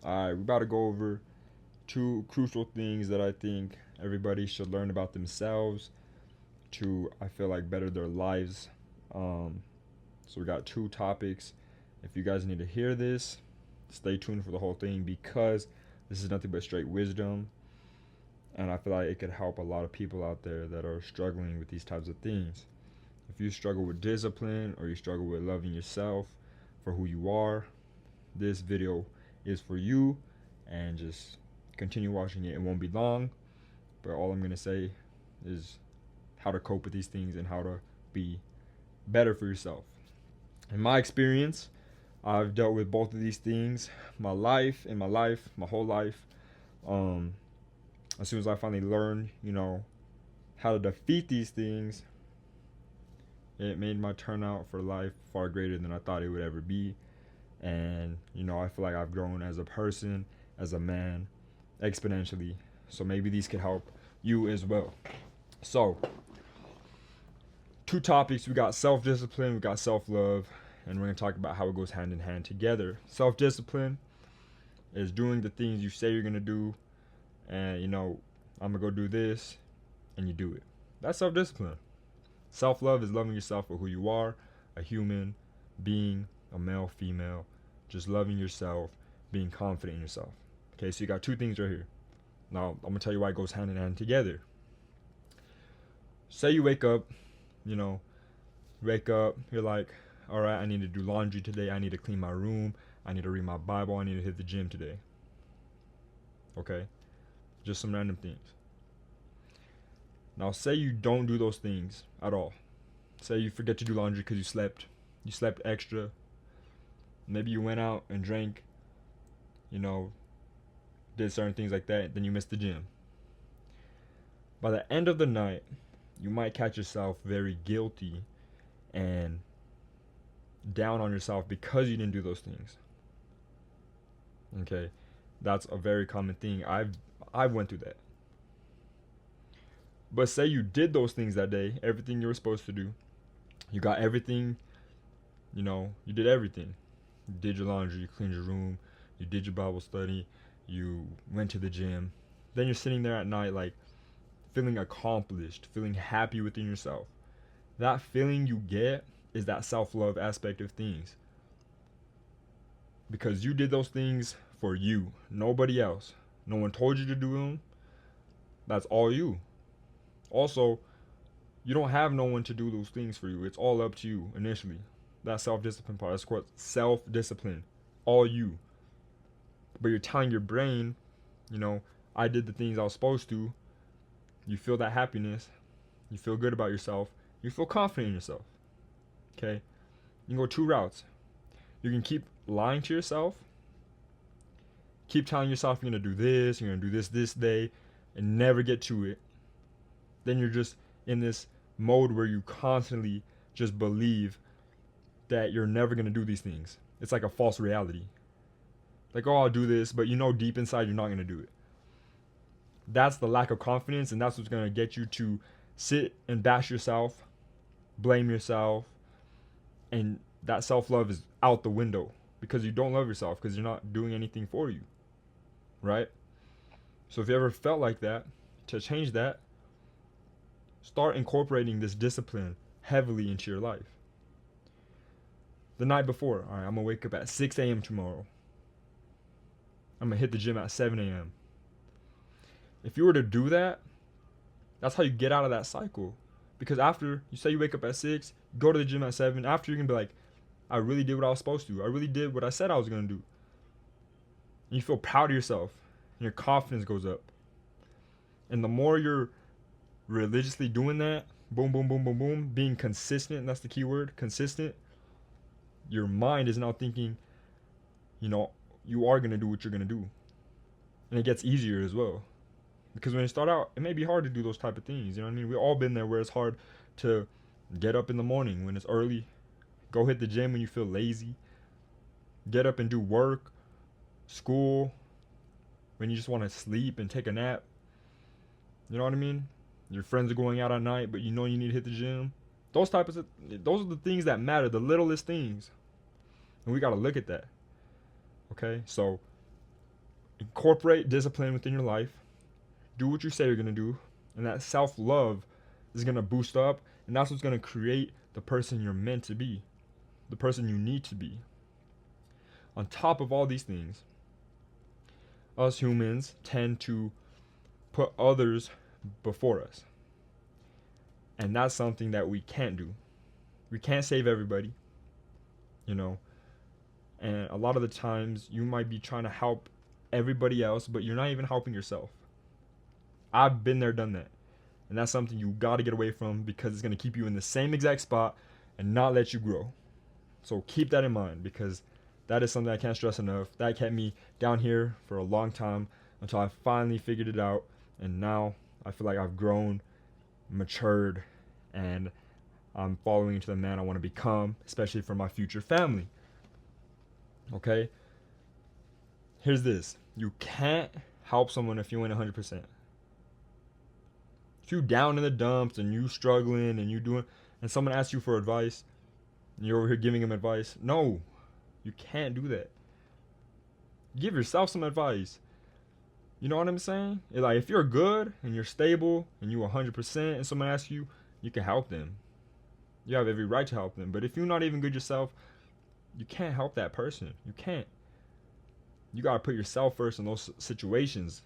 All right, we're about to go over two crucial things that I think everybody should learn about themselves to, I feel like, better their lives. Um, so we got two topics. If you guys need to hear this, stay tuned for the whole thing because this is nothing but straight wisdom. And I feel like it could help a lot of people out there that are struggling with these types of things. If you struggle with discipline or you struggle with loving yourself for who you are, this video is for you. And just continue watching it. It won't be long, but all I'm going to say is how to cope with these things and how to be better for yourself. In my experience, I've dealt with both of these things my whole life. Um, as soon as I finally learned, how to defeat these things, it made my turnout for life far greater than I thought it would ever be. And, I feel like I've grown as a person, as a man, exponentially. So maybe these could help you as well. So, two topics. We got self-discipline, we got self-love, and we're going to talk about how it goes hand in hand together. Self-discipline is doing the things you say you're going to do, and I'm going to go do this, and you do it. That's self-discipline. Self-love is loving yourself for who you are, a human being, a male, female, just loving yourself, being confident in yourself. Okay, so you got two things right here. Now, I'm going to tell you why it goes hand in hand together. Say you wake up, you're like, all right, I need to do laundry today. I need to clean my room. I need to read my Bible. I need to hit the gym today. Okay? Just some random things. Now, say you don't do those things at all. Say you forget to do laundry because you slept. You slept extra. Maybe you went out and drank, did certain things like that. Then you missed the gym. By the end of the night, you might catch yourself very guilty and down on yourself because you didn't do those things. Okay, that's a very common thing. I've went through that. But say you did those things that day, everything you were supposed to do. You got everything, you did everything. You did your laundry, you cleaned your room, you did your Bible study, you went to the gym. Then you're sitting there at night like feeling accomplished, feeling happy within yourself. That feeling you get is that self-love aspect of things. Because you did those things for you, nobody else. No one told you to do them. That's all you. Also, you don't have no one to do those things for you. It's all up to you initially. That self-discipline part. That's called self-discipline. All you. But you're telling your brain, I did the things I was supposed to. You feel that happiness. You feel good about yourself. You feel confident in yourself. Okay? You can go two routes. You can keep lying to yourself. Keep telling yourself you're going to do this, you're going to do this day, and never get to it. Then you're just in this mode where you constantly just believe that you're never going to do these things. It's like a false reality. Like, oh, I'll do this, but deep inside you're not going to do it. That's the lack of confidence, and that's what's going to get you to sit and bash yourself, blame yourself, and that self-love is out the window because you don't love yourself because you're not doing anything for you, right? So if you ever felt like that, to change that, start incorporating this discipline heavily into your life. The night before, all right, I'm going to wake up at 6 a.m. tomorrow. I'm going to hit the gym at 7 a.m. If you were to do that, that's how you get out of that cycle. Because after you say you wake up at 6, go to the gym at 7, after you're going to be like, I really did what I was supposed to. I really did what I said I was going to do. And you feel proud of yourself. And your confidence goes up. And the more you're religiously doing that, boom, boom, boom, boom, boom, being consistent, that's the key word, consistent, your mind is now thinking, you are going to do what you're going to do. And it gets easier as well. Because when you start out, it may be hard to do those type of things. You know what I mean? We've all been there where it's hard to get up in the morning when it's early. Go hit the gym when you feel lazy. Get up and do work, school, when you just want to sleep and take a nap. You know what I mean? Your friends are going out at night, but you need to hit the gym. Those are the things that matter, the littlest things. And we got to look at that. Okay? So, 1 So Incorporate discipline within your life. Do what you say you're going to do. And that self-love is going to boost up. And that's what's going to create the person you're meant to be. The person you need to be. On top of all these things, us humans tend to put others before us. And that's something that we can't do. We can't save everybody, you know. And a lot of the times you might be trying to help everybody else, but you're not even helping yourself. I've been there, done that. And that's something you got to get away from, because it's going to keep you in the same exact spot and not let you grow. So keep that in mind, because that is something I can't stress enough. That kept me down here for a long time until I finally figured it out. And now I feel like I've grown, matured, and I'm following into the man I want to become, especially for my future family. Okay? Here's this. You can't help someone if you ain't 100%. If you down in the dumps and you struggling and you doing, and someone asks you for advice, and you're over here giving them advice, no, you can't do that. Give yourself some advice. You know what I'm saying? Like, if you're good and you're stable and you 100% and someone asks you, you can help them. You have every right to help them. But if you're not even good yourself, you can't help that person. You can't. You got to put yourself first in those situations,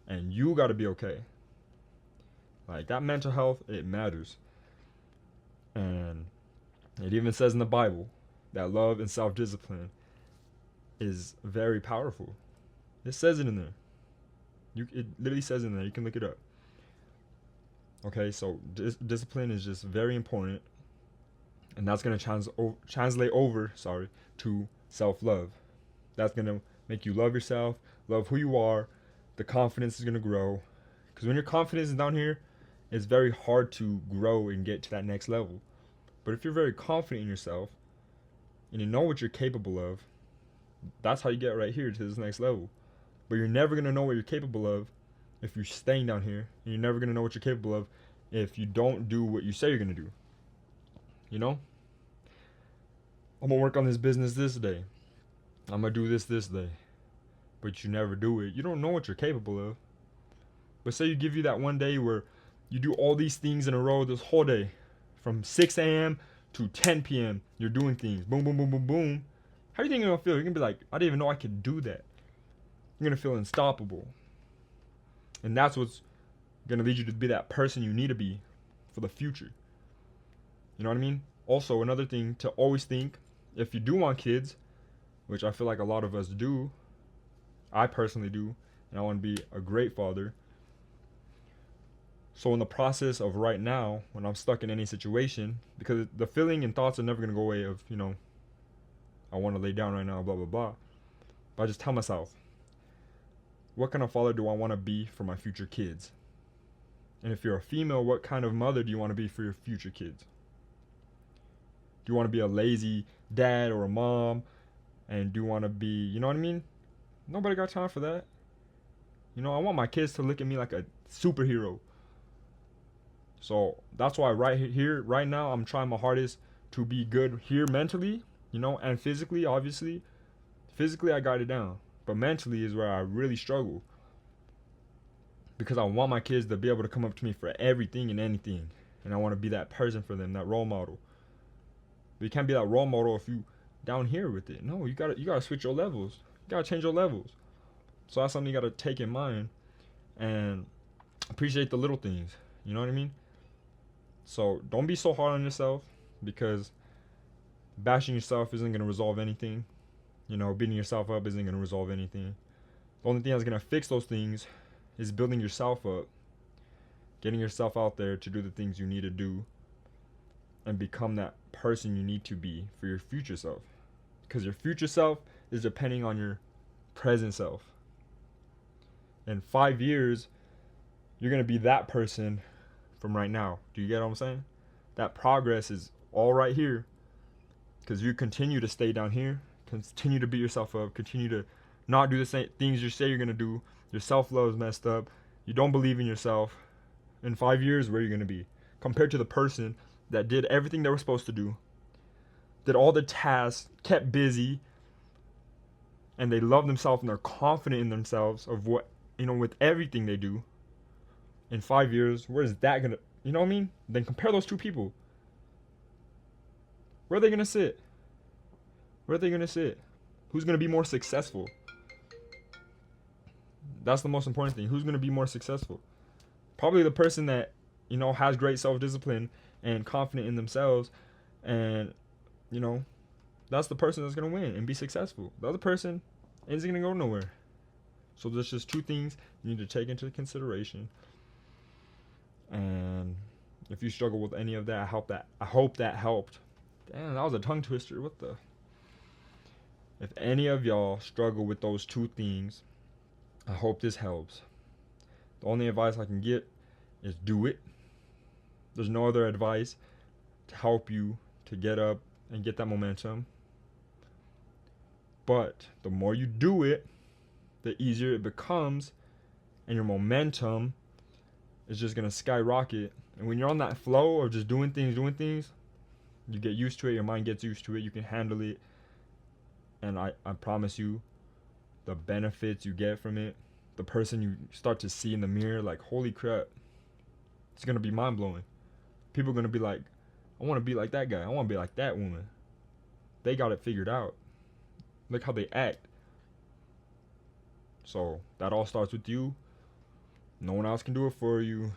and you got to be okay. Like, that mental health, it matters. And it even says in the Bible that love and self-discipline is very powerful. It says it in there. It literally says it in there. You can look it up. Okay, so discipline is just very important. And that's going to translate over to self-love. That's going to make you love yourself, love who you are. The confidence is going to grow. Because when your confidence is down here, it's very hard to grow and get to that next level. But if you're very confident in yourself and you know what you're capable of, that's how you get right here to this next level. But you're never going to know what you're capable of if you're staying down here. And you're never going to know what you're capable of if you don't do what you say you're going to do. You know? I'm going to work on this business this day. I'm going to do this day. But you never do it. You don't know what you're capable of. But say you give you that one day where you do all these things in a row this whole day. From 6 a.m. to 10 p.m. You're doing things. Boom, boom, boom, boom, boom. How do you think you're going to feel? You're going to be like, I didn't even know I could do that. You're going to feel unstoppable. And that's what's going to lead you to be that person you need to be for the future. You know what I mean? Also, another thing to always think, if you do want kids, which I feel like a lot of us do, I personally do, and I want to be a great father. So in the process of right now, when I'm stuck in any situation, because the feeling and thoughts are never going to go away of, you know, I want to lay down right now, blah, blah, blah. But I just tell myself, what kind of father do I want to be for my future kids? And if you're a female, what kind of mother do you want to be for your future kids? Do you want to be a lazy dad or a mom? And do you want to be, you know what I mean? Nobody got time for that. You know, I want my kids to look at me like a superhero. So that's why right here, right now, I'm trying my hardest to be good here mentally, you know, and physically, obviously. Physically, I got it down. But mentally is where I really struggle. Because I want my kids to be able to come up to me for everything and anything. And I want to be that person for them, that role model. But you can't be that role model if you down here with it. No, you gotta switch your levels. You gotta change your levels. So that's something you gotta take in mind and appreciate the little things. You know what I mean? So don't be so hard on yourself, because bashing yourself isn't gonna resolve anything. You know, beating yourself up isn't gonna resolve anything. The only thing that's gonna fix those things is building yourself up, getting yourself out there to do the things you need to do, and become that person you need to be for your future self. Because your future self is depending on your present self. In 5 years, you're going to be that person from right now. Do you get what I'm saying? That progress is all right here. Because you continue to stay down here, continue to beat yourself up, continue to not do the same things you say you're going to do. Your self-love is messed up. You don't believe in yourself. In 5 years, where are you going to be? Compared to the person that did everything they were supposed to do, did all the tasks, kept busy, and they love themselves and they're confident in themselves of what, with everything they do, in 5 years, where is that gonna, you know what I mean? Then compare those two people. Where are they gonna sit? Where are they gonna sit? Who's gonna be more successful? That's the most important thing. Who's gonna be more successful? Probably the person that, has great self-discipline and confident in themselves, and you know that's the person that's gonna win and be successful. The other person isn't gonna go nowhere. So there's just two things you need to take into consideration. And if you struggle with any of that, I hope that helped. Damn, that was a tongue twister. What the? If any of y'all struggle with those two things, I hope this helps. The only advice I can get is do it. There's no other advice to help you to get up and get that momentum. But the more you do it, the easier it becomes, and your momentum is just gonna skyrocket. And when you're on that flow of just doing things, you get used to it, your mind gets used to it, you can handle it. And I promise you, the benefits you get from it, the person you start to see in the mirror, like, holy crap, it's gonna be mind blowing. People are gonna be like, I wanna be like that guy, I wanna be like that woman. They got it figured out. Look how they act. So that all starts with you. No one else can do it for you,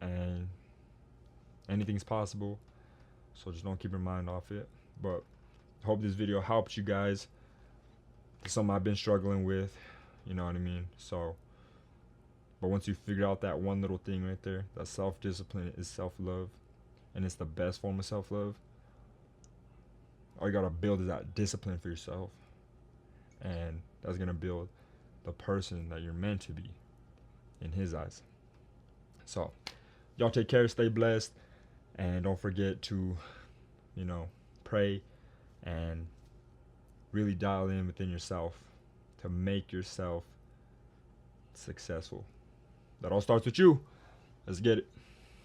and anything's possible. So just don't keep your mind off it. But I hope this video helps you guys. It's something I've been struggling with, you know what I mean? So, but once you figure out that one little thing right there, that self-discipline is self-love, and it's the best form of self-love. All you gotta build is that discipline for yourself, and that's gonna build the person that you're meant to be in his eyes. So y'all take care, stay blessed, and don't forget to pray and really dial in within yourself to make yourself successful. That all starts with you. Let's get it.